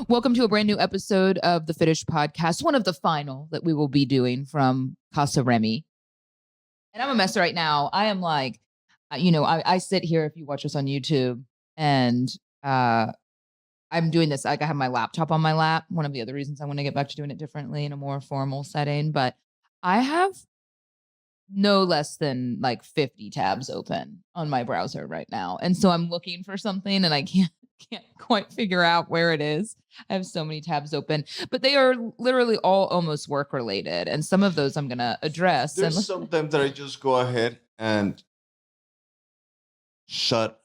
Welcome to a brand new episode of the Fitish podcast, one of the final that we will be doing from Casa Remy. And I'm a mess right now. I am like, I sit here if you watch us on YouTube and I'm doing this. Like I have my laptop on my lap. One of the other reasons I want to get back to doing it differently in a more formal setting. But I have no less than like 50 tabs open on my browser right now. And so I'm looking for something and I can't quite figure out where it is. I have so many tabs open, but they are literally all almost work related. And some of those I'm going to address. There's sometimes that I just go ahead and shut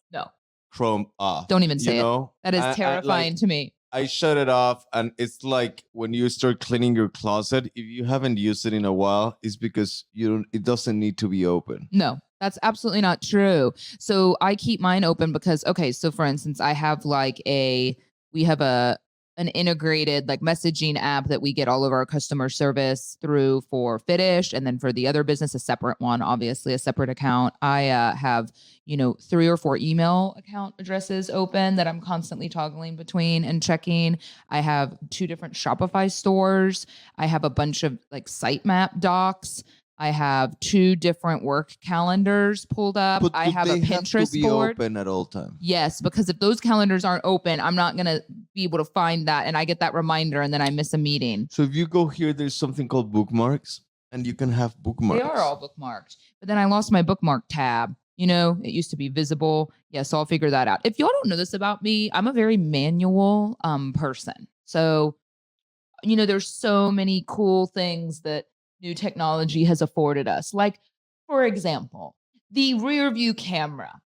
Chrome off. Don't even say it. That is terrifying to me. I shut it off, and it's like when you start cleaning your closet, if you haven't used it in a while, it's because it doesn't need to be open. No, that's absolutely not true. So I keep mine open because, okay, so for instance, I have we have an integrated like messaging app that we get all of our customer service through for Fitish. And then for the other business, a separate one, obviously a separate account. I have, 3 or 4 email account addresses open that I'm constantly toggling between and checking. I have 2 different Shopify stores. I have a bunch of like sitemap docs. I have 2 different work calendars pulled up. But I have a Pinterest have to be board. Open at all times. Yes, because if those calendars aren't open, I'm not going to be able to find that. And I get that reminder and then I miss a meeting. So if you go here, there's something called bookmarks and you can have bookmarks. They are all bookmarked. But then I lost my bookmark tab. It used to be visible. Yeah, so I'll figure that out. If y'all don't know this about me, I'm a very manual person. So, there's so many cool things that new technology has afforded us. Like, for example, the rear view camera.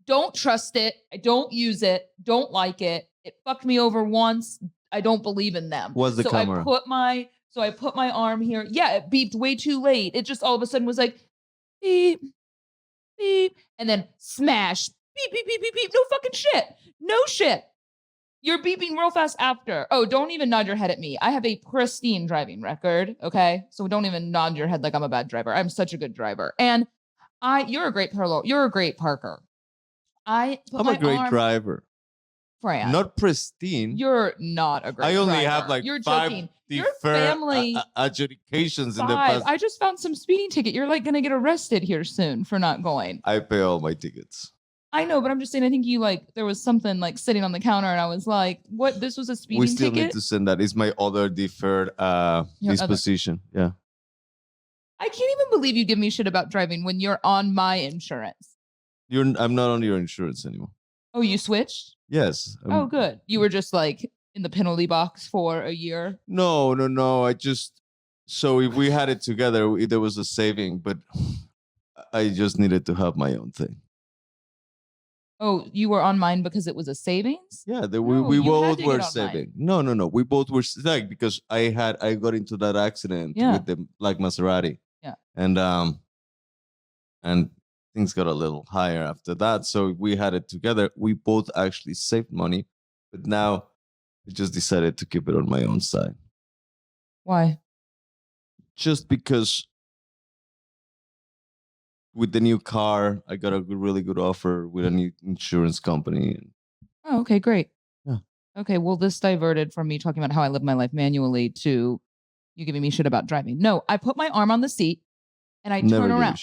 Don't trust it. I don't use it. Don't like it. It fucked me over once. I don't believe in them. What's the camera? I put my arm here. Yeah, it beeped way too late. It just all of a sudden was like, beep, beep, and then smash, beep, beep, beep, beep, beep. No fucking shit. No shit. You're beeping real fast after. Oh, don't even nod your head at me. I have a pristine driving record, okay? So don't even nod your head like I'm a bad driver. I'm such a good driver. And you're a great parallel. You're a great parker. I'm a great driver. Fran. Not pristine. You're not a great driver. I only have like you're 5 joking. deferred adjudications in the past. I just found some speeding ticket. You're like going to get arrested here soon for not going. I pay all my tickets. I know, but I'm just saying, I think there was something like sitting on the counter and I was like, what? This was a speeding ticket? We still need to send that. It's my other deferred disposition. Yeah. I can't even believe you give me shit about driving when you're on my insurance. I'm not on your insurance anymore. Oh, you switched? Yes. Oh, good. You were just like in the penalty box for a year? No. So if we had it together, there was a saving, but I just needed to have my own thing. Oh, you were on mine because it was a savings? Yeah, we both were saving. No. We both were like because I got into that accident with the like Maserati. Yeah. And things got a little higher after that. So we had it together. We both actually saved money, but now I just decided to keep it on my own side. Why? Just because with the new car, I got a really good offer with a new insurance company. Oh, okay, great. Yeah. Okay, well, this diverted from me talking about how I live my life manually to you giving me shit about driving. No, I put my arm on the seat and I turn around.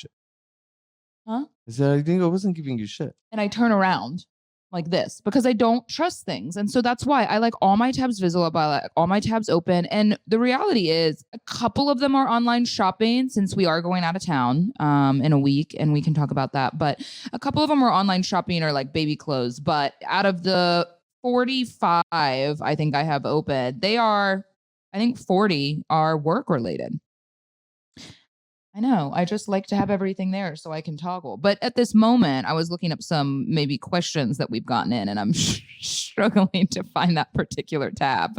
Huh? I think I wasn't giving you shit. And I turn around like this because I don't trust things. And so that's why I like all my tabs visible, I like all my tabs open. And the reality is a couple of them are online shopping since we are going out of town in a week and we can talk about that. But a couple of them are online shopping or like baby clothes. But out of the 45 I think I have open, I think 40 are work related. I know. I just like to have everything there so I can toggle. But at this moment, I was looking up some maybe questions that we've gotten in, and I'm struggling to find that particular tab.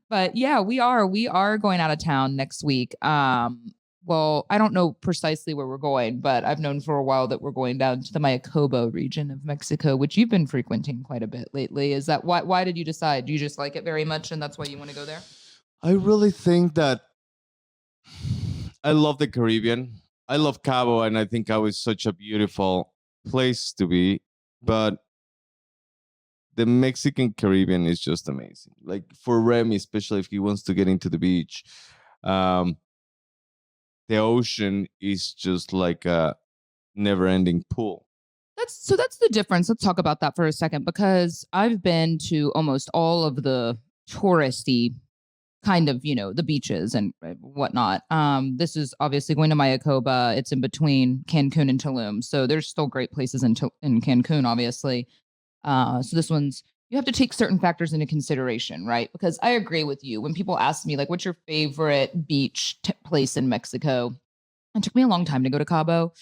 But yeah, we are going out of town next week. Well, I don't know precisely where we're going, but I've known for a while that we're going down to the Mayakobo region of Mexico, which you've been frequenting quite a bit lately. Is that why did you decide? Do you just like it very much, and that's why you want to go there? I really think that I love the Caribbean. I love Cabo, and I think Cabo is such a beautiful place to be. But the Mexican Caribbean is just amazing. Like for Remy, especially if he wants to get into the beach, um, the ocean is just like a never-ending pool. That's the difference. Let's talk about that for a second because I've been to almost all of the touristy kind of, the beaches and whatnot. This is obviously going to Mayakoba. It's in between Cancun and Tulum. So there's still great places in Cancun, obviously. So this one's, you have to take certain factors into consideration, right? Because I agree with you. When people ask me, like, what's your favorite beach place in Mexico? It took me a long time to go to Cabo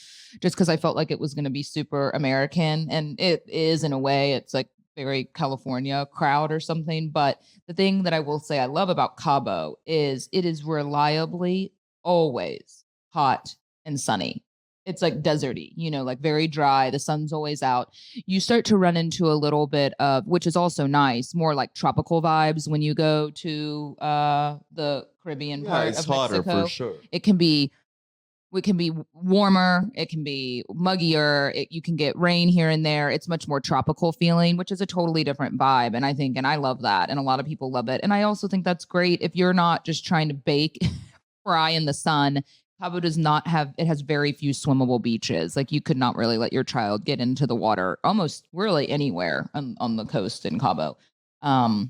just because I felt like it was going to be super American. And it is in a way, it's like very California crowd or something. But the thing that I will say I love about Cabo is it is reliably always hot and sunny. It's like deserty, like very dry. The sun's always out. You start to run into a little bit of, which is also nice, more like tropical vibes when you go to the Caribbean Yeah, part it's of hotter for Mexico. sure. It can be warmer, it can be muggier, you can get rain here and there. It's much more tropical feeling, which is a totally different vibe. And I love that. And a lot of people love it. And I also think that's great if you're not just trying to bake, fry in the sun. Cabo does not have, it has very few swimmable beaches. Like you could not really let your child get into the water almost really anywhere on the coast in Cabo. And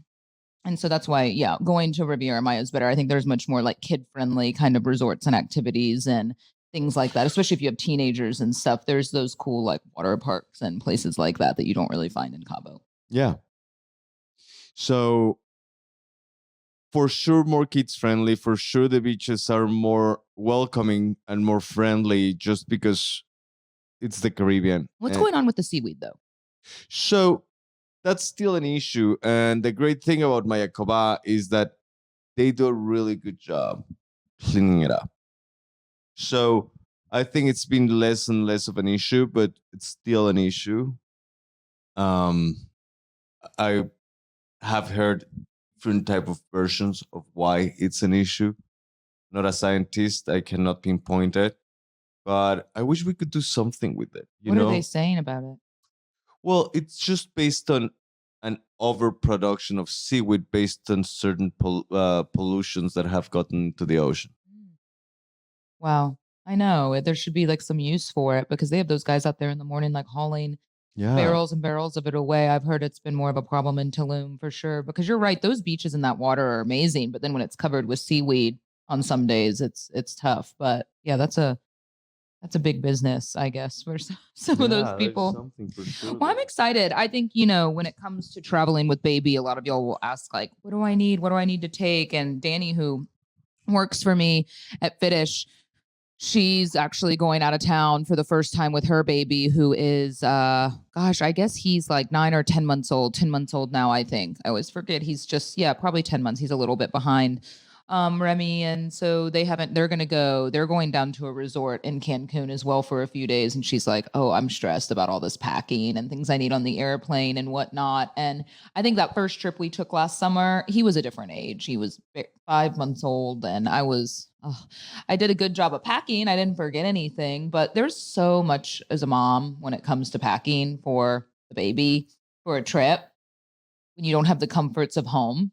so that's why, yeah, going to Riviera Maya is better. I think there's much more like kid friendly kind of resorts and activities and things like that, especially if you have teenagers and stuff. There's those cool like water parks and places like that that you don't really find in Cabo. Yeah. So for sure, more kids friendly. For sure, the beaches are more welcoming and more friendly just because it's the Caribbean. What's going on with the seaweed though? So that's still an issue. And the great thing about Mayakoba is that they do a really good job cleaning it up. So I think it's been less and less of an issue, but it's still an issue. I have heard different type of versions of why it's an issue. Not a scientist, I cannot pinpoint it, but I wish we could do something with it. What are they saying about it? Well, it's just based on an overproduction of seaweed based on certain pollutions that have gotten to the ocean. Wow. I know there should be like some use for it because they have those guys out there in the morning, like hauling barrels and barrels of it away. I've heard it's been more of a problem in Tulum for sure, because you're right. Those beaches in that water are amazing. But then when it's covered with seaweed on some days, it's tough. But yeah, that's a big business, I guess, for some of those people. Something for sure. Well, I'm excited. I think, when it comes to traveling with baby, a lot of y'all will ask, like, what do I need? What do I need to take? And Danny, who works for me at Fitish, she's actually going out of town for the first time with her baby, who is, I guess he's like 9 or 10 months old, 10 months old now, I think. I always forget. He's just, probably 10 months. He's a little bit behind Remy. And so they're going down to a resort in Cancun as well for a few days. And she's like, oh, I'm stressed about all this packing and things I need on the airplane and whatnot. And I think that first trip we took last summer, he was a different age. He was 5 months old. And I did a good job of packing. I didn't forget anything, but there's so much as a mom when it comes to packing for the baby for a trip when you don't have the comforts of home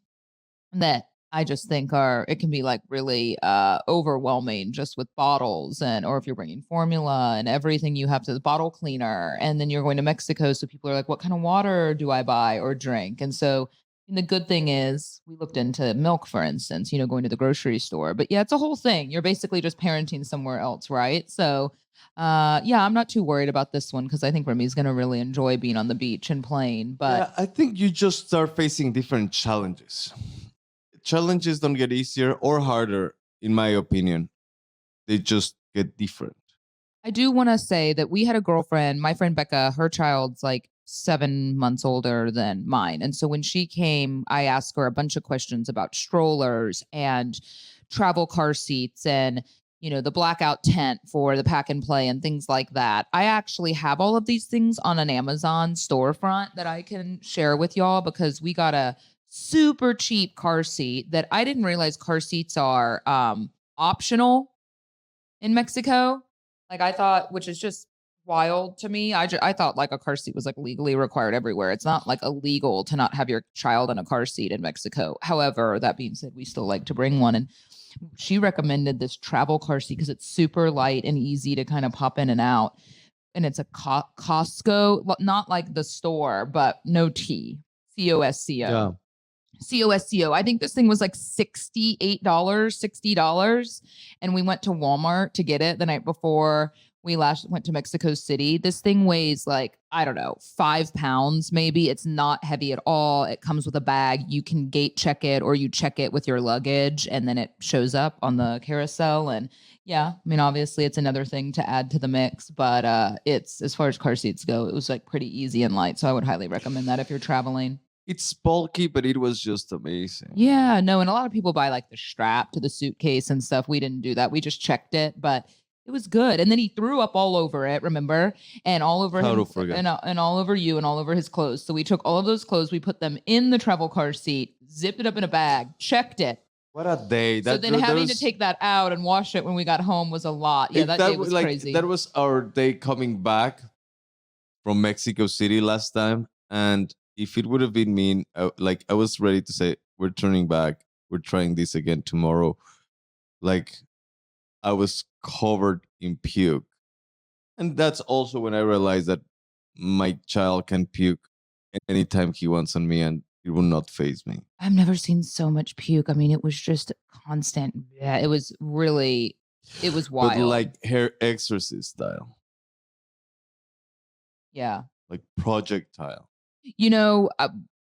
that I just think it can be like really overwhelming just with bottles or if you're bringing formula and everything you have to the bottle cleaner. And then you're going to Mexico. So people are like, what kind of water do I buy or drink? And so the good thing is we looked into milk, for instance, going to the grocery store. But yeah, it's a whole thing. You're basically just parenting somewhere else, right? So I'm not too worried about this one because I think Remy's going to really enjoy being on the beach and playing. But yeah, I think you just start facing different challenges. Challenges don't get easier or harder, in my opinion. They just get different. I do want to say that we had a girlfriend, my friend Becca, her child's like 7 months older than mine. And so when she came, I asked her a bunch of questions about strollers and travel car seats and, the blackout tent for the pack and play and things like that. I actually have all of these things on an Amazon storefront that I can share with y'all because we got a super cheap car seat that I didn't realize car seats are optional in Mexico. Like I thought, which is just wild to me. I thought like a car seat was like legally required everywhere. It's not like illegal to not have your child in a car seat in Mexico. However, that being said, we still like to bring one. And she recommended this travel car seat because it's super light and easy to kind of pop in and out. And it's a Costco, not like the store, but no T, Costco. Yeah. Costco. I think this thing was like $68, $60. And we went to Walmart to get it the night before we last went to Mexico City. This thing weighs like, I don't know, 5 pounds maybe. It's not heavy at all. It comes with a bag. You can gate check it or you check it with your luggage and then it shows up on the carousel. And yeah, I mean, obviously it's another thing to add to the mix, but it's, as far as car seats go, it was like pretty easy and light. So I would highly recommend that if you're traveling. It's bulky, but it was just amazing. Yeah, no, and a lot of people buy like the strap to the suitcase and stuff. We didn't do that. We just checked it, but it was good. And then he threw up all over it, remember? And all over him and all over you and all over his clothes. So we took all of those clothes, we put them in the travel car seat, zipped it up in a bag, checked it. What a day. So then having to take that out and wash it when we got home was a lot. Yeah, that day was like crazy. That was our day coming back from Mexico City last time. And if it would have been me, like I was ready to say, we're turning back. We're trying this again tomorrow. Like I was covered in puke. And that's also when I realized that my child can puke anytime he wants on me and it will not faze me. I've never seen so much puke. I mean, it was just constant. Yeah, it was wild. But like hair exorcist style. Yeah. Like projectile. You know,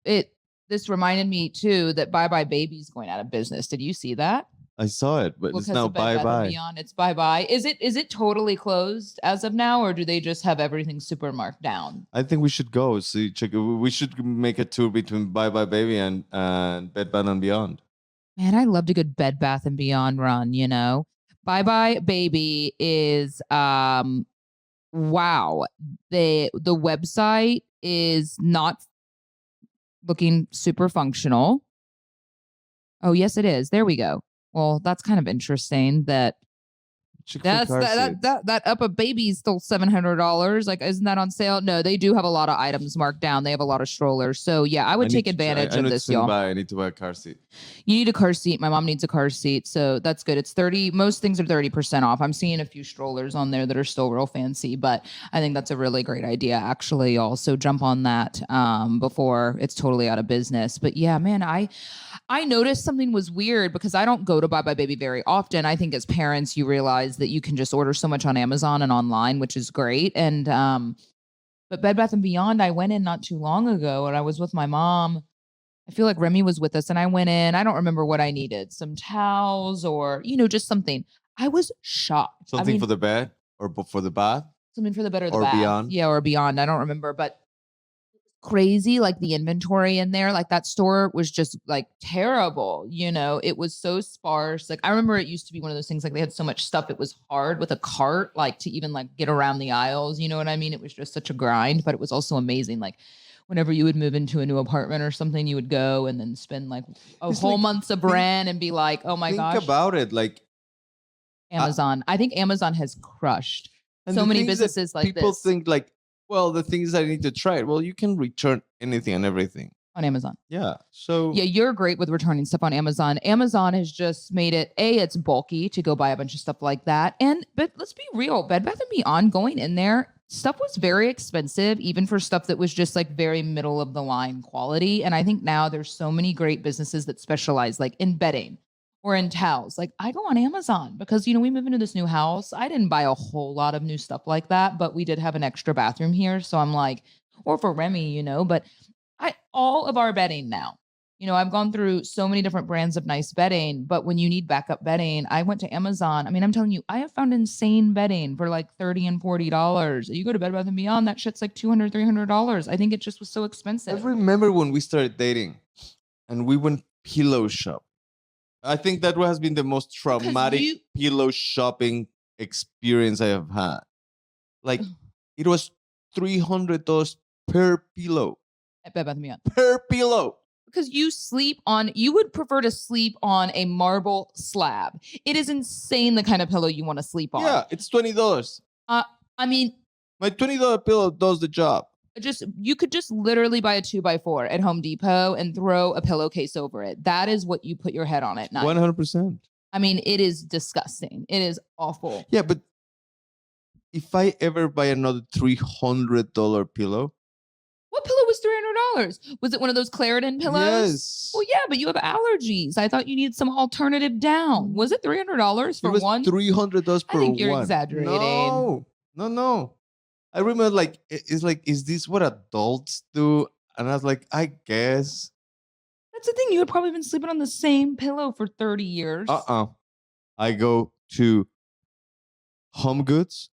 this reminded me too that Bye Bye Baby's going out of business. Did you see that? I saw it, but it's now bye bye. It's bye bye. Is it totally closed as of now, or do they just have everything super marked down? I think we should go see. Check. We should make a tour between Bye Bye Baby and Bed Bath and Beyond. Man, I loved a good Bed Bath and Beyond run. You know, Bye Bye Baby is wow. The website is not looking super functional. Oh yes, it is. There we go. Well, that's kind of interesting that that up a baby is still $700. Like, isn't that on sale? No, they do have a lot of items marked down. They have a lot of strollers. So yeah, I would take advantage of this, y'all. I need to buy a car seat. You need a car seat. My mom needs a car seat. So that's good. It's 30. Most things are 30% off. I'm seeing a few strollers on there that are still real fancy, but I think that's a really great idea, actually, y'all. So jump on that before it's totally out of business. But yeah, man, I noticed something was weird because I don't go to Bye Bye Baby very often. I think as parents, you realize that you can just order so much on Amazon and online, which is great. And but Bed Bath & Beyond, I went in not too long ago and I was with my mom. I feel like Remy was with us and I went in. I don't remember what I needed. Some towels or, just something. I was shocked. Something for the bed or for the bath? Something for the bed or the bath. Or beyond? Yeah, or beyond. I don't remember, but crazy, like the inventory in there, like that store was just like terrible. It was so sparse. Like I remember it used to be one of those things, like they had so much stuff it was hard with a cart, like to even like get around the aisles, you know what I mean? It was just such a grind, but it was also amazing. Like whenever you would move into a new apartment or something, you would go and then spend like a whole month's of rent and be like, oh my gosh. Think about it, like Amazon. I think Amazon has crushed so many businesses like people this. People think like, well, the things I need to try it. Well, you can return anything and everything on Amazon. Yeah. So yeah, you're great with returning stuff on Amazon. Amazon has just made it it's bulky to go buy a bunch of stuff like that. But let's be real, Bed Bath & Beyond going in there, stuff was very expensive, even for stuff that was just like very middle of the line quality. And I think now there's so many great businesses that specialize like in bedding or in towels. Like I go on Amazon because, we move into this new house. I didn't buy a whole lot of new stuff like that, but we did have an extra bathroom here. So I'm like, or for Remy, but all of our bedding now, I've gone through so many different brands of nice bedding, but when you need backup bedding, I went to Amazon. I mean, I'm telling you, I have found insane bedding for like $30 and $40. You go to Bed Bath & Beyond, that shit's like $200, $300. I think it just was so expensive. I remember when we started dating and we went pillow shop. I think that has been the most traumatic pillow shopping experience I have had. Like, it was $300 per pillow. At Bed Bath & Beyond. Per pillow. Because you would prefer to sleep on a marble slab. It is insane the kind of pillow you want to sleep on. Yeah, it's $20. I mean, My $20 pillow does the job. You could just literally buy a 2x4 at Home Depot and throw a pillowcase over it. That is what you put your head on at night. 100%. I mean, it is disgusting. It is awful. Yeah, but if I ever buy another $300 pillow, What pillow was $300? Was it one of those Claritin pillows? yes. Well, yeah, but you have allergies. I thought you needed some alternative down. Was it $300 for it was one? $300 per I think you're one. exaggerating. No. I remember it's like, is this what adults do? And I was like, I guess. That's the thing. You had probably been sleeping on the same pillow for 30 years. I go to Home Goods.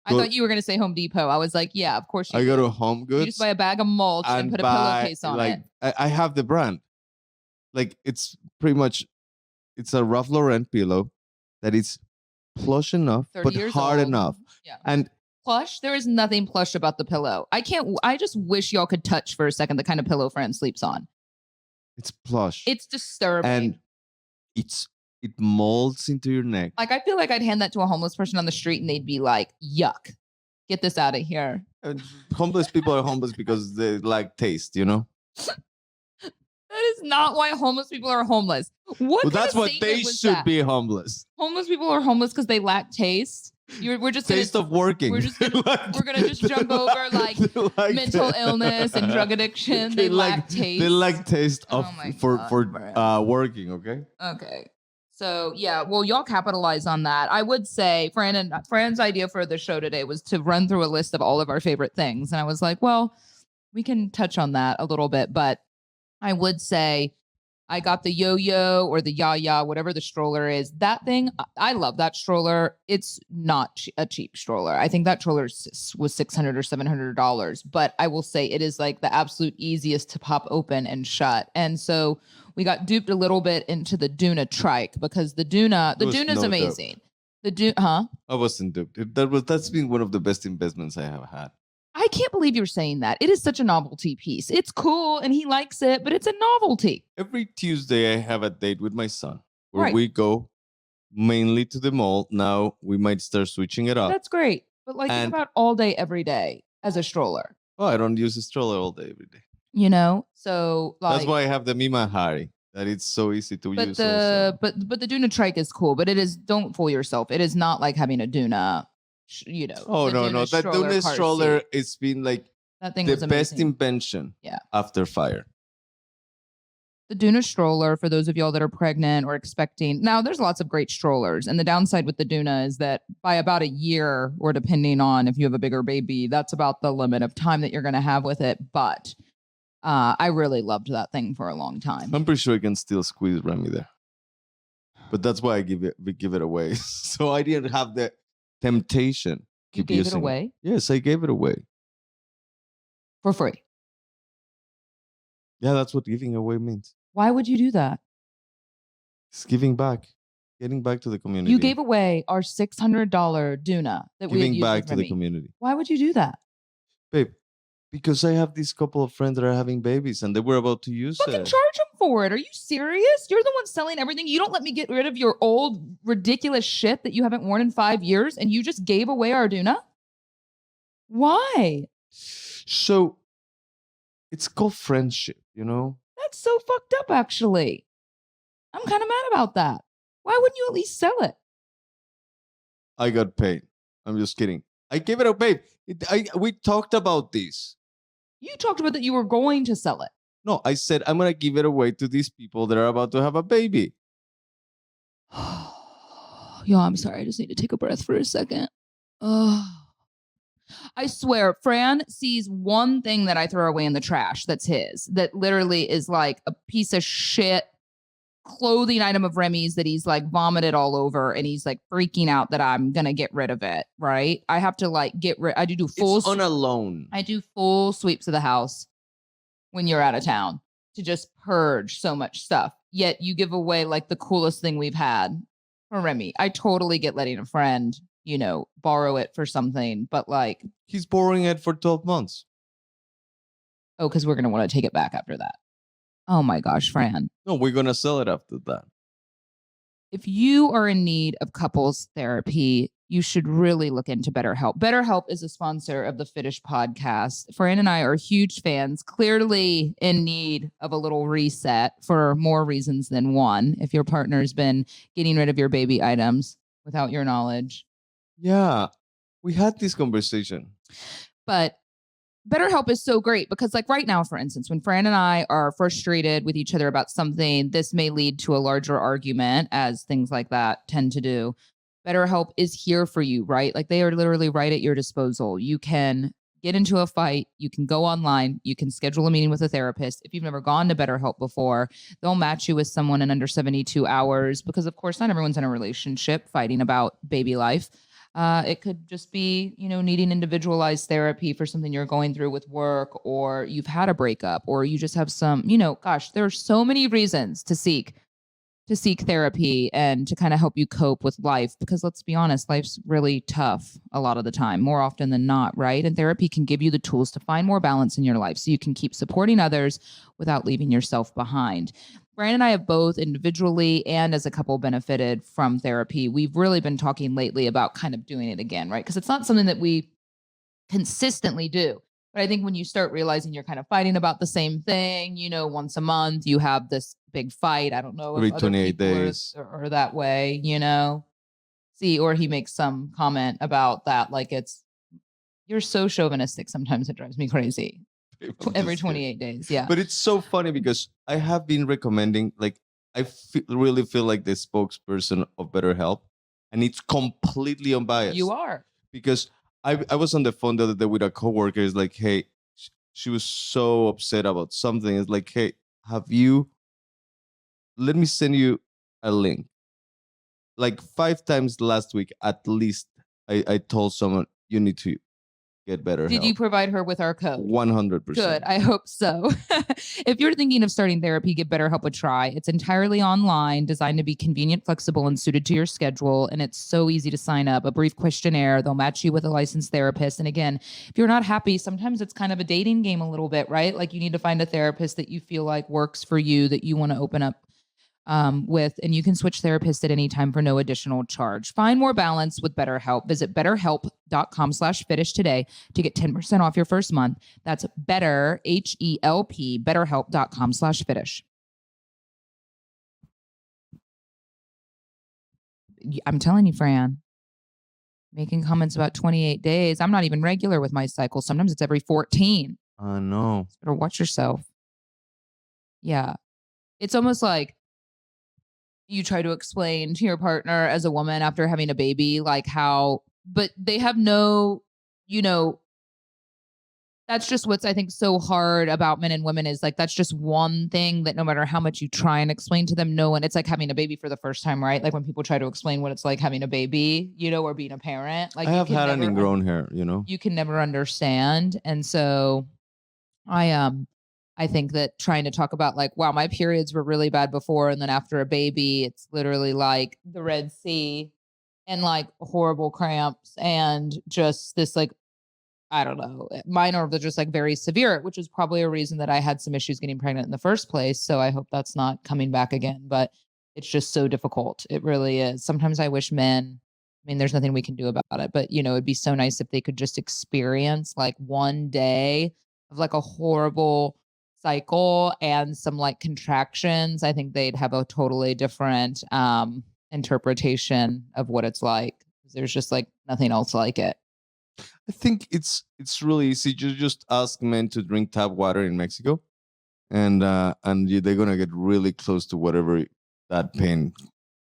I thought you were going to say Home Depot. I was like, yeah, of course you I do. go to Home Goods. You just buy a bag of mulch and put a pillowcase on it. I have the brand. Like, it's pretty much, it's a Ralph Lauren pillow that is plush enough, but hard enough. Yeah. And plush, there is nothing plush about the pillow. I just wish y'all could touch for a second the kind of pillow Fran sleeps on. It's plush. It's disturbing. And it molds into your neck. Like, I feel like I'd hand that to a homeless person on the street and they'd be like, yuck, get this out of here. Homeless people are homeless because they lack taste, you know? That is not why homeless people are homeless. That's what they should be homeless. Homeless people are homeless because they lack taste. We're just taste of working. We're gonna just jump over like mental illness and drug addiction. They lack taste. They lack taste for working. Okay. Okay. So yeah, well, y'all capitalize on that. I would say Fran's idea for the show today was to run through a list of all of our favorite things, and I was like, well, we can touch on that a little bit, but I would say I got the yo-yo or the ya-ya, whatever the stroller is. That thing, I love that stroller. It's not a cheap stroller. I think that stroller was $600 or $700, but I will say it is like the absolute easiest to pop open and shut. And so we got duped a little bit into the Duna trike because the Duna's amazing. I wasn't duped. That's been one of the best investments I have had. I can't believe you're saying that. It is such a novelty piece. It's cool and he likes it, but it's a novelty. Every Tuesday I have a date with my son where we go mainly to the mall. Now we might start switching it up. That's great. But think about all day, every day as a stroller. Oh, I don't use a stroller all day, every day. You know? So that's why I have the Mima Hari. That it's so easy to use. But the Duna trike is cool, but it is, don't fool yourself. It is not like having a Duna. Oh no! That Duna stroller, it's been like that thing the best invention. After fire. The Duna stroller, for those of y'all that are pregnant or expecting. Now, there's lots of great strollers, and the downside with the Duna is that by about a year, or depending on if you have a bigger baby, that's about the limit of time that you're going to have with it. But I really loved that thing for a long time. I'm pretty sure I can still squeeze Remy there, but that's why we give it away. So I didn't have the temptation. You gave it away? Yes, I gave it away. For free? Yeah, that's what giving away means. Why would you do that? It's giving back. Getting back to the community. You gave away our $600 Duna that we had used. Giving back to the community. Why would you do that? Babe, because I have these couple of friends that are having babies and they were about to use Fucking charge them for it. Are you serious? You're the one selling everything. You don't let me get rid of your old ridiculous shit that you haven't worn in 5 years and you just gave away our Duna? Why? So it's called friendship, you know? That's so fucked up, actually. I'm kind of mad about that. Why wouldn't you at least sell it? I got paid. I'm just kidding. I gave it away. We talked about this. You talked about that you were going to sell it. No, I said I'm going to give it away to these people that are about to have a baby. Yo, I'm sorry. I just need to take a breath for a second. I swear, Fran sees one thing that I throw away in the trash that's his, that literally is like a piece of shit clothing item of Remy's that he's like vomited all over and he's like freaking out that I'm gonna get rid of it, right? I have to like get rid. I do full. It's on a loan. I do full sweeps of the house when you're out of town to just purge so much stuff. Yet you give away like the coolest thing we've had for Remy. I totally get letting a friend, borrow it for something, but like he's borrowing it for 12 months. Oh, because we're gonna want to take it back after that. Oh my gosh, Fran. No, we're going to sell it after that. If you are in need of couples therapy, you should really look into BetterHelp. BetterHelp is a sponsor of the Fitish podcast. Fran and I are huge fans, clearly in need of a little reset for more reasons than one. If your partner's been getting rid of your baby items without your knowledge. Yeah, we had this conversation. But BetterHelp is so great because, like right now, for instance, when Fran and I are frustrated with each other about something, this may lead to a larger argument, as things like that tend to do. BetterHelp is here for you, right? Like they are literally right at your disposal. You can get into a fight, you can go online, you can schedule a meeting with a therapist. If you've never gone to BetterHelp before, they'll match you with someone in under 72 hours because, of course, not everyone's in a relationship fighting about baby life. It could just be, needing individualized therapy for something you're going through with work, or you've had a breakup, or you just have some, gosh, there are so many reasons to seek therapy and to kind of help you cope with life. Because let's be honest, life's really tough a lot of the time, more often than not, right? And therapy can give you the tools to find more balance in your life so you can keep supporting others without leaving yourself behind. Brian and I have both individually and as a couple benefited from therapy. We've really been talking lately about kind of doing it again, right? Because it's not something that we consistently do. But I think when you start realizing you're kind of fighting about the same thing, once a month, you have this big fight. I don't know if Every other 28 people days. are that way, See, or he makes some comment about that, like you're so chauvinistic. Sometimes it drives me crazy. Every 28 days. Yeah. But it's so funny because I have been recommending, like, really feel like the spokesperson of BetterHelp, and it's completely unbiased. You are. Because I was on the phone the other day with a coworker. It's like, hey, she was so upset about something. It's like, hey, let me send you a link. Like 5 times last week, at least, I told someone, you need to get better Did help. you provide her with our code? 100%. Good. I hope so. If you're thinking of starting therapy, give BetterHelp a try. It's entirely online, designed to be convenient, flexible, and suited to your schedule. And it's so easy to sign up. A brief questionnaire, they'll match you with a licensed therapist. And again, if you're not happy, sometimes it's kind of a dating game a little bit, right? Like you need to find a therapist that you feel like works for you, that you want to open up with, and you can switch therapists at any time for no additional charge. Find more balance with BetterHelp. Visit betterhelp.com/fitish today to get 10% off your first month. That's better, H-E-L-P, betterhelp.com/fitish. I'm telling you, Fran, making comments about 28 days. I'm not even regular with my cycle. Sometimes it's every 14. I know. Better watch yourself. Yeah. It's almost like you try to explain to your partner as a woman after having a baby, like how, but they have no, that's just what's I think so hard about men and women is like, that's just one thing that no matter how much you try and explain to them, no one, it's like having a baby for the first time, right? Like when people try to explain what it's like having a baby, or being a parent, like I have had an ingrown hair, you can never understand. And so I think that trying to talk about like, wow, my periods were really bad before. And then after a baby, it's literally like the Red Sea and like horrible cramps and just this like, I don't know, mine are just like very severe, which is probably a reason that I had some issues getting pregnant in the first place. So I hope that's not coming back again, but it's just so difficult. It really is. Sometimes I wish men, I mean, there's nothing we can do about it, but it'd be so nice if they could just experience like one day of like a horrible cycle and some like contractions. I think they'd have a totally different interpretation of what it's like. There's just like nothing else like it. I think it's really easy. You just ask men to drink tap water in Mexico, and they're gonna get really close to whatever that pain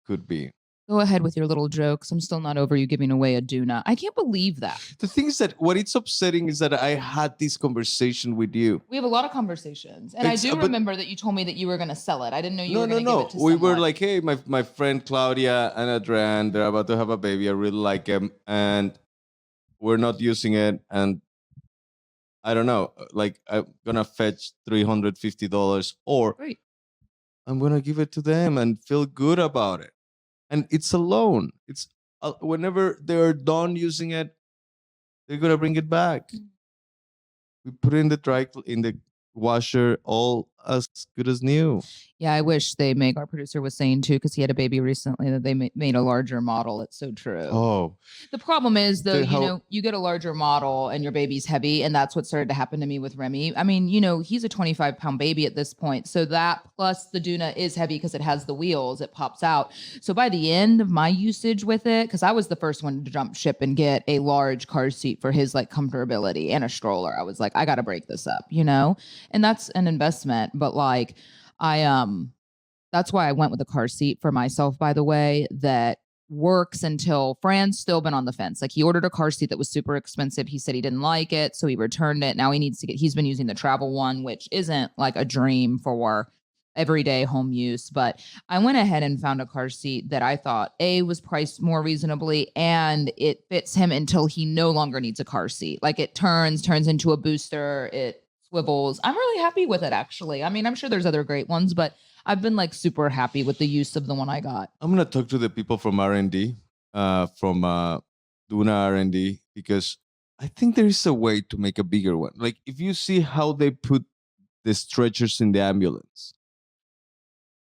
could be. Go ahead with your little jokes. I'm still not over you giving away a doona. I can't believe that. The thing is that what it's upsetting is that I had this conversation with you. We have a lot of conversations. And I do remember that you told me that you were going to sell it. I didn't know you were going to give it to we someone. were like, hey, my friend Claudia and Adrian, they're about to have a baby. I really like them. And we're not using it. And I don't know, like I'm going to fetch $350 or Right. I'm going to give it to them and feel good about it. And it's a loan. It's whenever they're done using it, they're gonna bring it back. We put it in the washer all as good as new. Yeah, I wish our producer was saying too, because he had a baby recently, that they made a larger model. It's so true. Oh, The problem is, though, how you get a larger model and your baby's heavy, and that's what started to happen to me with Remy. I mean, he's a 25-pound baby at this point. So that plus the Duna is heavy because it has the wheels, it pops out. So by the end of my usage with it, because I was the first one to jump ship and get a large car seat for his like comfortability and a stroller, I was like, I got to break this up, and that's an investment. But like, I that's why I went with a car seat for myself, by the way, that works until Fran's still been on the fence. Like he ordered a car seat that was super expensive. He said he didn't like it, so he returned it. Now he's been using the travel one, which isn't like a dream for everyday home use. But I went ahead and found a car seat that I thought was priced more reasonably, and it fits him until he no longer needs a car seat. Like it turns into a booster, it swivels. I'm really happy with it, actually. I mean, I'm sure there's other great ones, but I've been like super happy with the use of the one I got. I'm gonna talk to the people from R&D, from Duna R&D, because I think there is a way to make a bigger one. Like if you see how they put the stretchers in the ambulance,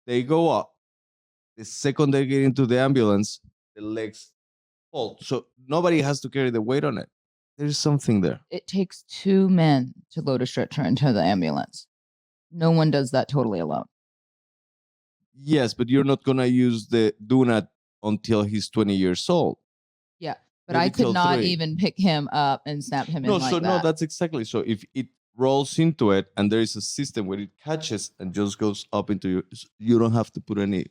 they go up. The second they get into the ambulance, the legs fall, so nobody has to carry the weight on it. There's something there. It takes 2 men to load a stretcher into the ambulance. No one does that totally alone. Yes, but you're not gonna use the Duna until he's 20 years old. Yeah, but Maybe I could till not 3. even pick him up and snap him in like that. No, that's exactly. So if it rolls into it and there is a system where it catches and just goes up into you don't have to put any.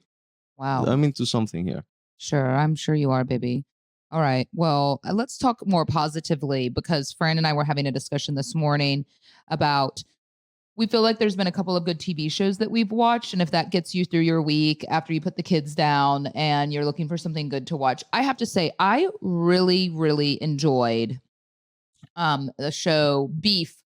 Wow. I'm into something here. Sure, I'm sure you are, baby. All right. Well, let's talk more positively, because Fran and I were having a discussion this morning about we feel like there's been a couple of good TV shows that we've watched. And if that gets you through your week after you put the kids down and you're looking for something good to watch, I have to say, I really, really enjoyed the show Beef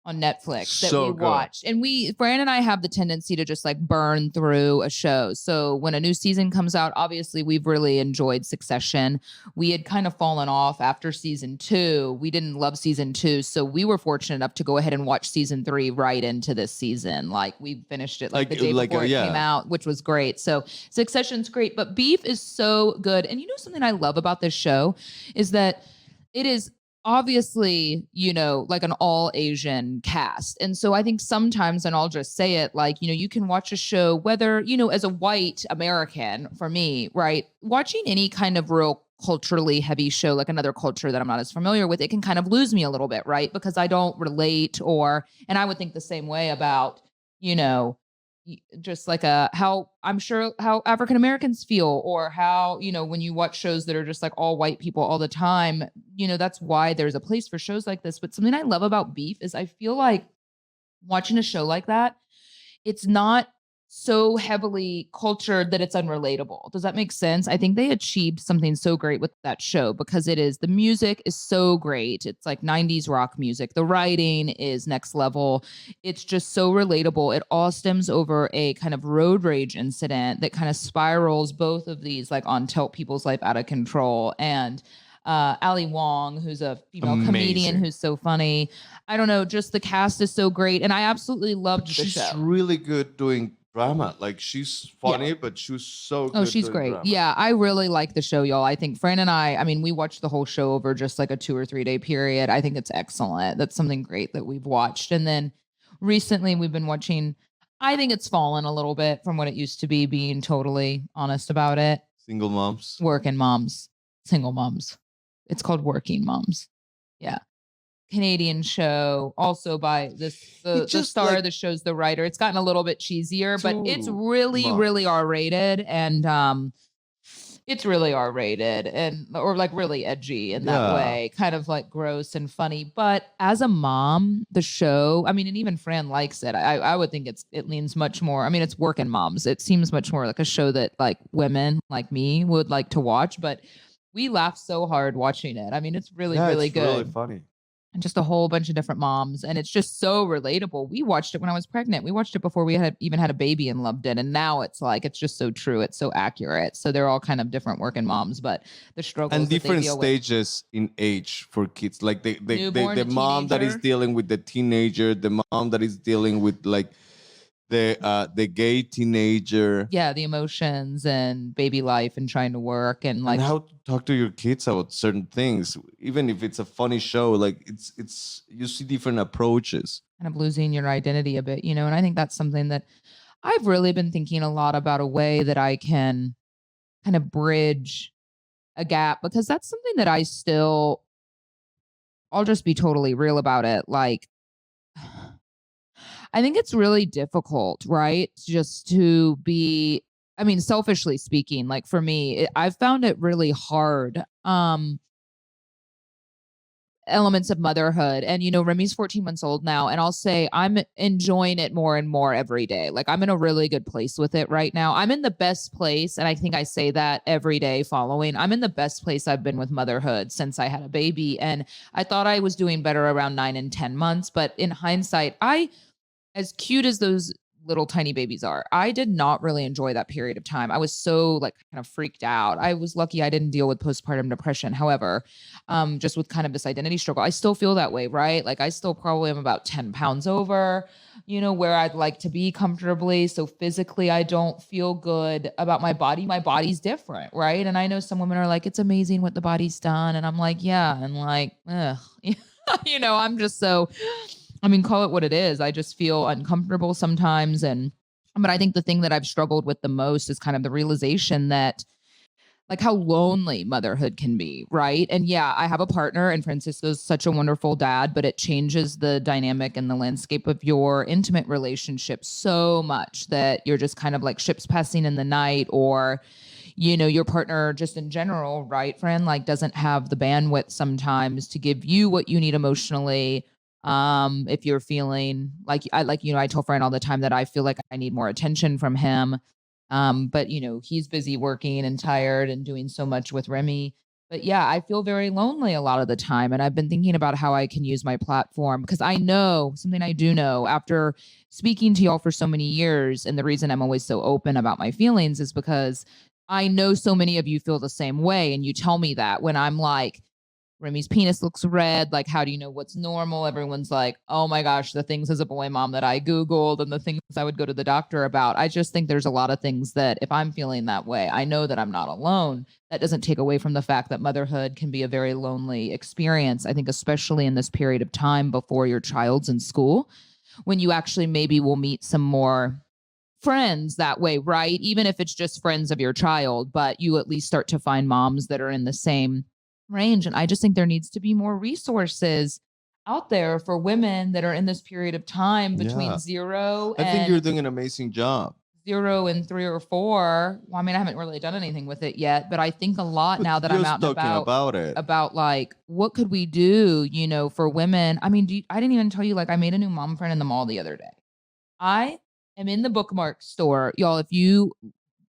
on Netflix that we watched. And Fran and I have the tendency to just like burn through a show. So when a new season comes out, obviously we've really enjoyed Succession. We had kind of fallen off after season 2. We didn't love season 2. So we were fortunate enough to go ahead and watch season 3 right into this season. Like we finished it like the day before it came out, which was great. So Succession's great, but Beef is so good. And something I love about this show is that it is obviously, like an all Asian cast. And so I think sometimes, and I'll just say it, like, you can watch a show, whether, as a white American, for me, right, watching any kind of real culturally heavy show, like another culture that I'm not as familiar with, it can kind of lose me a little bit, right? Because I don't relate, and I would think the same way about, just like how I'm sure how African Americans feel, or how, when you watch shows that are just like all white people all the time, that's why there's a place for shows like this. But something I love about Beef is I feel like watching a show like that, it's not so heavily cultured that it's unrelatable. Does that make sense? I think they achieved something so great with that show, because the music is so great. It's like 90s rock music. The writing is next level. It's just so relatable. It all stems over a kind of road rage incident that kind of spirals both of these like on tilt people's life out of control. And Ali Wong, who's a female comedian who's so funny. I don't know, just the cast is so great. And I absolutely loved the show. She's really good doing drama. Like she's funny, but she's so good. Oh, she's great. Drama. Yeah, I really like the show, y'all. I think Fran and I mean, we watched the whole show over just like a 2 or 3 day period. I think it's excellent. That's something great that we've watched. And then recently we've been watching, I think it's fallen a little bit from what it used to be, being totally honest about it. Single moms. Working moms. Single moms. It's called Working Moms. Yeah. Canadian show, also by the star like, of the show's the writer. It's gotten a little bit cheesier, but it's really R-rated, and it's really R-rated and or like really edgy in that way, kind of like gross and funny. But as a mom, the show, I mean, and even Fran likes it. I would think it leans much more. I mean, it's Working Moms. It seems much more like a show that like women like me would like to watch, but we laugh so hard watching it. I mean, it's really good. Really funny. And just a whole bunch of different moms. And it's just so relatable. We watched it when I was pregnant. We watched it before we even had a baby and loved it. And now it's like, it's just so true. It's so accurate. So they're all kind of different working moms, but the struggles and different stages in age for kids. Like the mom that is dealing with the teenager, the mom that is dealing with like the gay teenager, Yeah, the emotions and baby life and trying to work and and like how to talk to your kids about certain things, even if it's a funny show. Like it's you see different approaches. kind of losing your identity a bit, and I think that's something that I've really been thinking a lot about, a way that I can kind of bridge a gap, because that's something that I'll just be totally real about it. Like, I think it's really difficult, right? Just to be, I mean, selfishly speaking, like for me, I've found it really hard. Elements of motherhood. And, Remy's 14 months old now. And I'll say I'm enjoying it more and more every day. Like, I'm in a really good place with it right now. I'm in the best place. And I think I say that every day following. I'm in the best place I've been with motherhood since I had a baby. And I thought I was doing better around 9 and 10 months. But in hindsight, as cute as those little tiny babies are, I did not really enjoy that period of time. I was so like kind of freaked out. I was lucky I didn't deal with postpartum depression. However, just with kind of this identity struggle, I still feel that way, right? Like I still probably am about 10 pounds over, where I'd like to be comfortably. So physically, I don't feel good about my body. My body's different, right? And I know some women are like, it's amazing what the body's done. And I'm like, yeah. And like, ugh. I'm just so, I mean, call it what it is. I just feel uncomfortable sometimes. But I think the thing that I've struggled with the most is kind of the realization that, like, how lonely motherhood can be, right? And yeah, I have a partner, and Francisco's such a wonderful dad, but it changes the dynamic and the landscape of your intimate relationship so much that you're just kind of like ships passing in the night, or your partner just in general, right, friend, like doesn't have the bandwidth sometimes to give you what you need emotionally. If you're feeling like I tell Fran all the time that I feel like I need more attention from him. But he's busy working and tired and doing so much with Remy. But yeah, I feel very lonely a lot of the time. And I've been thinking about how I can use my platform, because I know something I do know after speaking to y'all for so many years. And the reason I'm always so open about my feelings is because I know so many of you feel the same way. And you tell me that when I'm like, Remy's penis looks red. Like, how do you know what's normal? Everyone's like, oh my gosh, the things as a boy mom that I Googled and the things I would go to the doctor about. I just think there's a lot of things that if I'm feeling that way, I know that I'm not alone. That doesn't take away from the fact that motherhood can be a very lonely experience. I think, especially in this period of time before your child's in school, when you actually maybe will meet some more friends that way, right? Even if it's just friends of your child, but you at least start to find moms that are in the same range. And I just think there needs to be more resources out there for women that are in this period of time between Yeah, zero I think you're and doing an amazing job. 3 or 4. Well, I mean, I haven't really done anything with it yet, but I think a lot But now that I'm just out and talking about it. about like, what could we do, for women? I mean, I didn't even tell you, like, I made a new mom friend in the mall the other day. I am in the bookmark store. Y'all,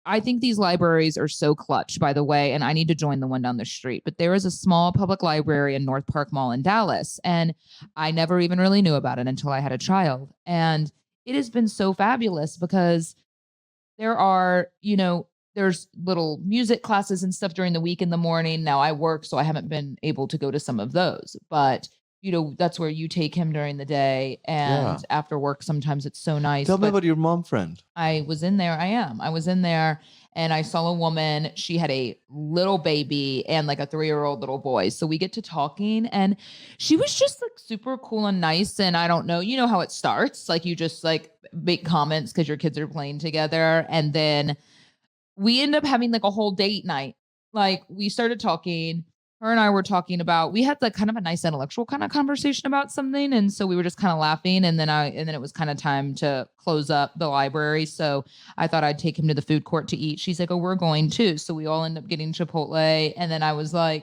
I think these libraries are so clutch, by the way, and I need to join the one down the street. But there is a small public library in North Park Mall in Dallas, and I never even really knew about it until I had a child. And it has been so fabulous because there's little music classes and stuff during the week in the morning. Now I work, so I haven't been able to go to some of those. But that's where you take him during the day, Yeah. and after work, sometimes it's so nice. Tell me But about your mom friend. I was in there. I was in there, and I saw a woman. She had a little baby and like a 3-year-old little boy. So we get to talking, and she was just like super cool and nice. And I don't know, how it starts. Like, you just like make comments because your kids are playing together. And then we end up having like a whole date night. Like, we started talking. Her and I were talking about, we had like kind of a nice intellectual kind of conversation about something. And so we were just kind of laughing. And then it was kind of time to close up the library. So I thought I'd take him to the food court to eat. She's like, oh, we're going too. So we all end up getting Chipotle. And then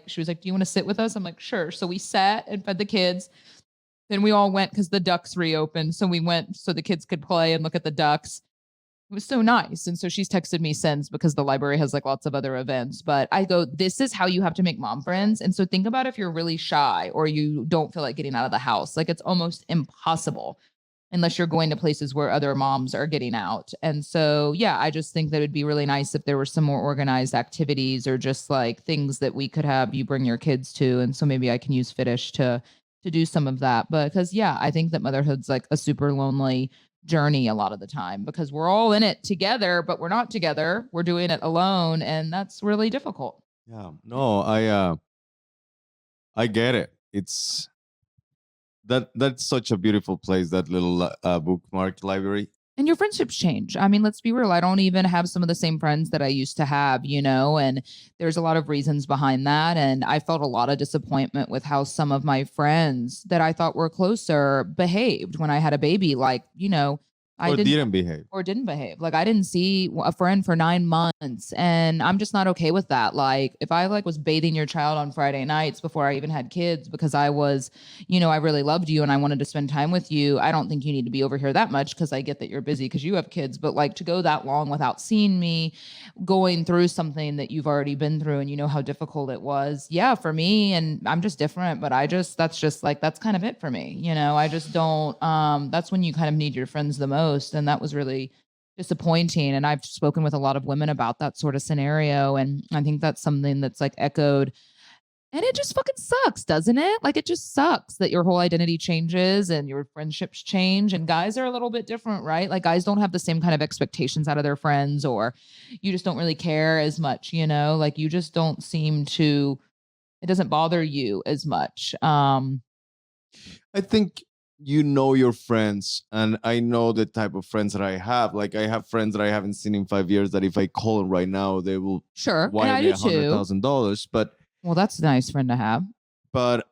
she was like, do you want to sit with us? I'm like, sure. So we sat and fed the kids. Then we all went because the ducks reopened. So we went so the kids could play and look at the ducks. It was so nice. And so she's texted me since, because the library has like lots of other events. But I go, this is how you have to make mom friends. And so think about if you're really shy or you don't feel like getting out of the house. Like, it's almost impossible unless you're going to places where other moms are getting out. And so, yeah, I just think that it'd be really nice if there were some more organized activities, or just like things that we could have you bring your kids to. And so maybe I can use Fitish to do some of that. But because, yeah, I think that motherhood's like a super lonely journey a lot of the time because we're all in it together, but we're not together. We're doing it alone, and that's really difficult. Yeah. No, I get it. It's that's such a beautiful place, that little bookmark library. And your friendships change. I mean, let's be real. I don't even have some of the same friends that I used to have, and there's a lot of reasons behind that. And I felt a lot of disappointment with how some of my friends that I thought were closer behaved when I had a baby. Like, I Or didn't didn't behave. or didn't behave. Like I didn't see a friend for 9 months and I'm just not okay with that. Like if I was bathing your child on Friday nights before I even had kids because I was, I really loved you and I wanted to spend time with you, I don't think you need to be over here that much because I get that you're busy because you have kids, but like to go that long without seeing me, going through something that you've already been through and you know how difficult it was. Yeah, for me, and I'm just different, but that's kind of it for me. I just don't that's when you kind of need your friends the most, and that was really disappointing. And I've spoken with a lot of women about that sort of scenario, and I think that's something that's like echoed. And it just fucking sucks, doesn't it? Like it just sucks that your whole identity changes and your friendships change. And guys are a little bit different, right? Like guys don't have the same kind of expectations out of their friends, or you just don't really care as much, like you just don't seem to, it doesn't bother you as much. I think you know your friends, and I know the type of friends that I have. Like I have friends that I haven't seen in 5 years that if I call them right now, they will Sure. And wire I me do too. $100,000. Well, that's a nice friend to have. But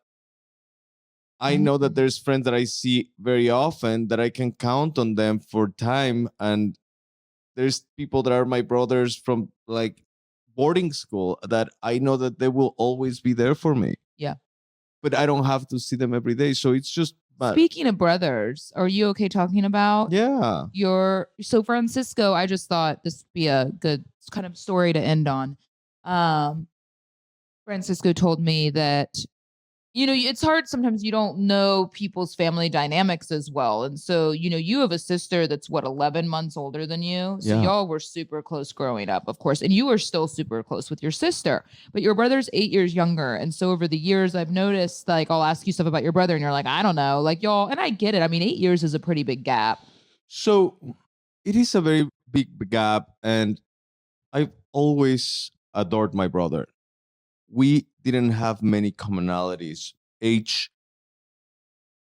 I know that there's friends that I see very often that I can count on them for time, and there's people that are my brothers from like boarding school that I know that they will always be there for me. Yeah. But I don't have to see them every day, so it's just. But Speaking of brothers, are you okay talking about yeah, so Francisco? I just thought this would be a good kind of story to end on. Um, Francisco told me that it's hard sometimes, you don't know people's family dynamics as well. And so, you have a sister that's 11 months older than you. So yeah. y'all were super close growing up, of course. And you were still super close with your sister, but your brother's 8 years younger. And so over the years, I've noticed like I'll ask you stuff about your brother and you're like, I don't know, like y'all, and I get it. I mean, 8 years is a pretty big gap. So it is a very big gap, and I've always adored my brother. We didn't have many commonalities. Age,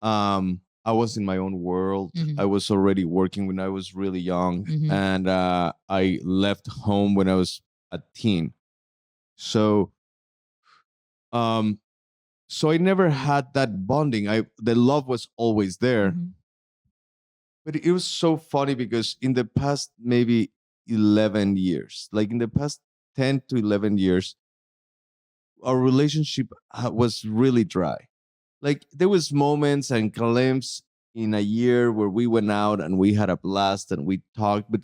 I was in my own world. Mhm. I was already working when I was really young, Mhm. and I left home when I was a teen. So, um, so I never had that bonding. The love was always there, Mhm. but it was so funny because in the past maybe 11 years, like in the past 10 to 11 years, our relationship was really dry. Like there was moments and glimpses in a year where we went out and we had a blast and we talked, but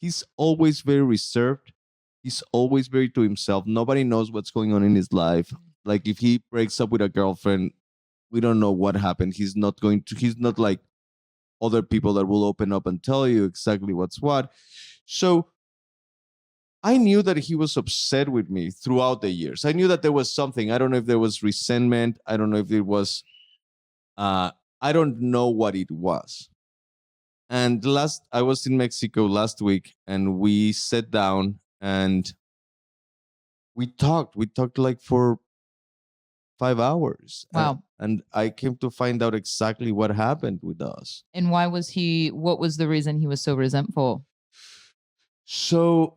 he's always very reserved. He's always very to himself. Nobody knows what's going on in his life. Like if he breaks up with a girlfriend, we don't know what happened. He's not like other people that will open up and tell you exactly what's what. So I knew that he was upset with me throughout the years. I knew that there was something. I don't know if there was resentment. I don't know if it was I don't know what it was. And I was in Mexico last week and we sat down and we talked. We talked like for 5 hours. Wow. And I came to find out exactly what happened with us. And what was the reason he was so resentful? So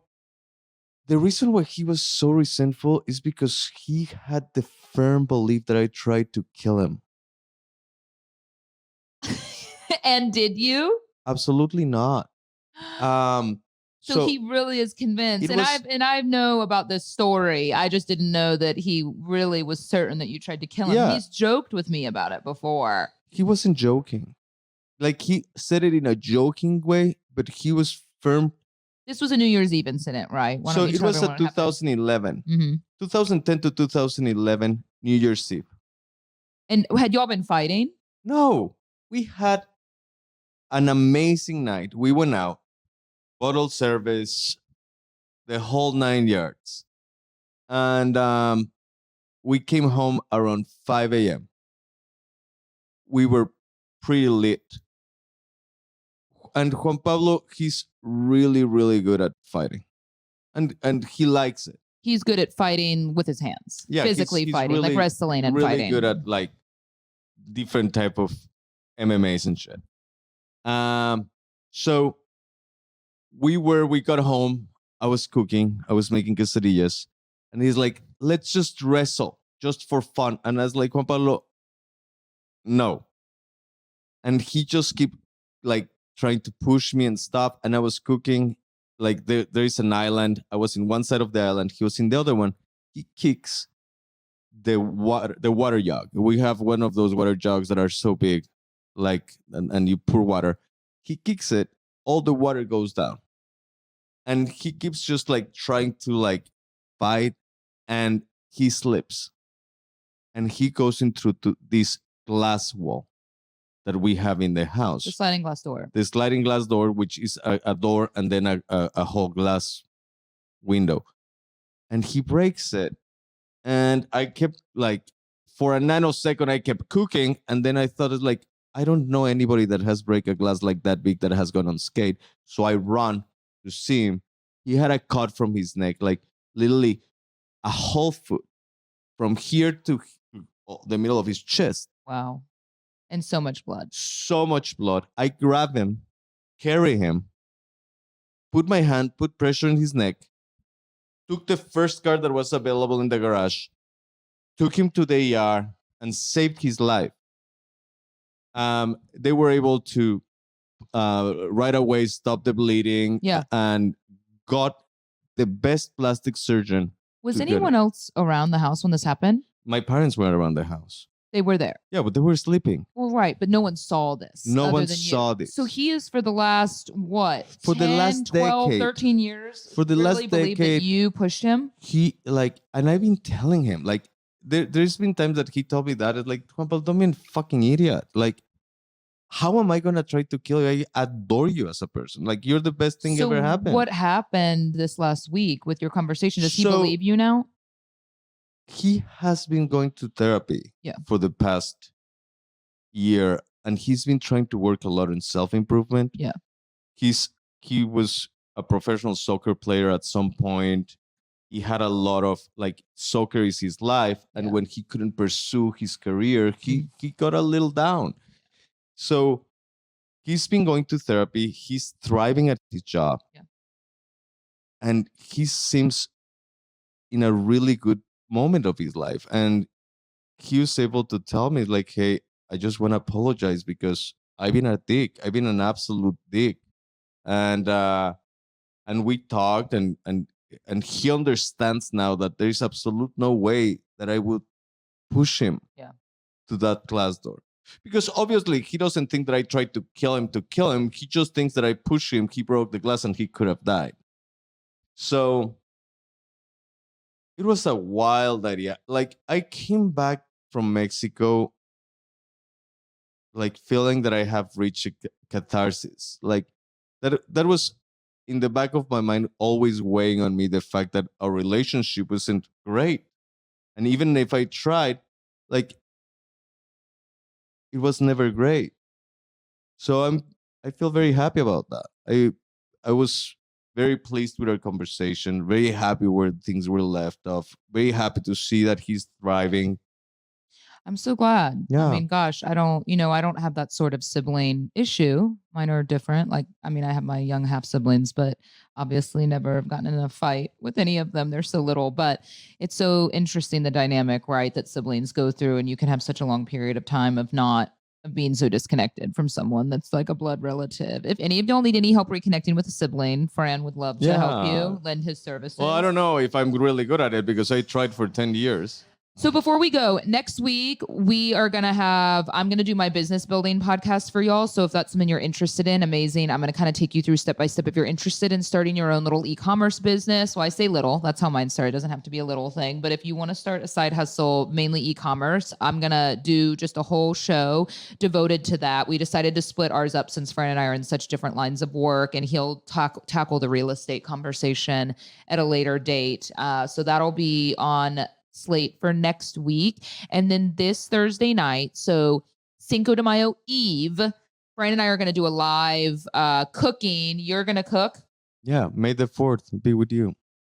the reason why he was so resentful is because he had the firm belief that I tried to kill him. And did you? Absolutely not. So he really is convinced. it was I know about this story. I just didn't know that he really was certain that you tried to kill him. Yeah. He's joked with me about it before. He wasn't joking. Like he said it in a joking way, but he was firm. This was a New Year's Eve incident, right? Why So don't you it tell was everyone a what happened? 2011, Mhm. 2010 to 2011 New Year's Eve. And had y'all been fighting? No, we had an amazing night. We went out, bottle service, the whole 9 yards. And we came home around 5 a.m. We were pretty lit. and Juan Pablo, he's really, really good at fighting, and he likes it. He's good at fighting with his hands. Yeah, physically he's fighting, like really, wrestling and really fighting. good at like different type of MMAs and shit. So we got home. I was cooking. I was making quesadillas, and he's like, "Let's just wrestle, just for fun." And I was like, "Juan Pablo, no." And he just keep like trying to push me and stuff. And I was cooking. Like there is an island. I was in one side of the island. He was in the other one. He kicks the water jug. We have one of those water jugs that are so big, like and you pour water. He kicks it. All the water goes down, and he keeps just like trying to like fight, and he slips, and he goes into this glass wall that we have in the house. The sliding glass door. The sliding glass door, which is a door and then a whole glass window. And he breaks it. And I kept like, for a nanosecond, I kept cooking. And then I thought, it's like, I don't know anybody that has break a glass like that big that has gone unscathed. So I run to see him. He had a cut from his neck, like literally a whole foot from here to the middle of his chest. Wow. And so much blood. So much blood. I grab him, carry him, put my hand, put pressure in his neck, took the first car that was available in the garage, took him to the ER, and saved his life. They were able to right away stop the bleeding, and got the best plastic surgeon. Was anyone else around the house when this happened? My parents were around the house. They were there. Yeah, but they were sleeping. Well, right, but no one saw this. No one saw this. So he is for the last, what? For 10, the last 12, decade. 13 years? For the really last believe decade. That you pushed him? He, like, and I've been telling him, like, there's been times that he told me that, it's like, Juan Pablo, don't be a fucking idiot. Like, how am I going to try to kill you? I adore you as a person. Like, you're the best thing ever happened. What happened this last week with your conversation? Does he believe you now? He has been going to therapy for the past year, and he's been trying to work a lot in self-improvement. Yeah. He was a professional soccer player at some point. He had a lot of, like, soccer is his life, and when he couldn't pursue his career, he got a little down. So he's been going to therapy. He's thriving at his job. Yeah. And he seems in a really good moment of his life. And he was able to tell me, like, hey, I just want to apologize because I've been a dick. I've been an absolute dick. And we talked, and he understands now that there is absolute no way that I would push him to that glass door. Because obviously he doesn't think that I tried to kill him. He just thinks that I pushed him, he broke the glass, and he could have died. So it was a wild idea. Like, I came back from Mexico like feeling that I have reached a catharsis. Like that was in the back of my mind, always weighing on me the fact that our relationship wasn't great. And even if I tried, like, it was never great. So I feel very happy about that. I was very pleased with our conversation, very happy where things were left off, very happy to see that he's thriving. I'm so glad. Yeah. I mean, gosh, I don't have that sort of sibling issue. Mine are different. Like, I mean, I have my young half siblings, but obviously never have gotten in a fight with any of them. They're so little, but it's so interesting, the dynamic, right, that siblings go through, and you can have such a long period of time of being so disconnected from someone that's like a blood relative. If any of y'all need any help reconnecting with a sibling, Fran would love to help you, lend his services. Well, I don't know if I'm really good at it because I tried for 10 years. So before we go, next week, I'm going to do my business building podcast for y'all. So if that's something you're interested in, amazing. I'm going to kind of take you through step by step. If you're interested in starting your own little e-commerce business, well, I say little, that's how mine started. It doesn't have to be a little thing. But if you want to start a side hustle, mainly e-commerce, I'm going to do just a whole show devoted to that. We decided to split ours up since Fran and I are in such different lines of work, and he'll tackle the real estate conversation at a later date. So that'll be on slate for next week. And then this Thursday night, so Cinco de Mayo Eve, Brian and I are going to do a live cooking. You're going to cook. Yeah, May the 4th be with you.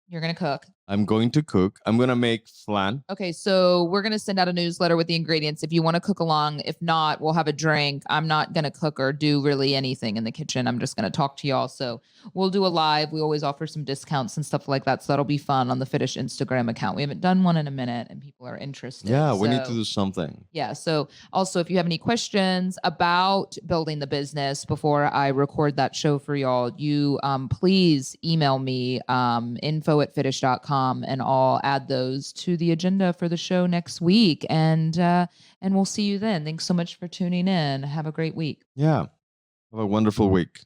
You're going to cook. I'm going to cook. I'm going to make flan. Okay, so we're going to send out a newsletter with the ingredients if you want to cook along. If not, we'll have a drink. I'm not going to cook or do really anything in the kitchen. I'm just going to talk to y'all. So we'll do a live. We always offer some discounts and stuff like that. So that'll be fun on the Fitish Instagram account. We haven't done one in a minute and people are interested. Yeah, we need to do something. Yeah. So also, if you have any questions about building the business before I record that show for y'all, you please email me info@fitish.com and I'll add those to the agenda for the show next week. And we'll see you then. Thanks so much for tuning in. Have a great week. Yeah. Have a wonderful week.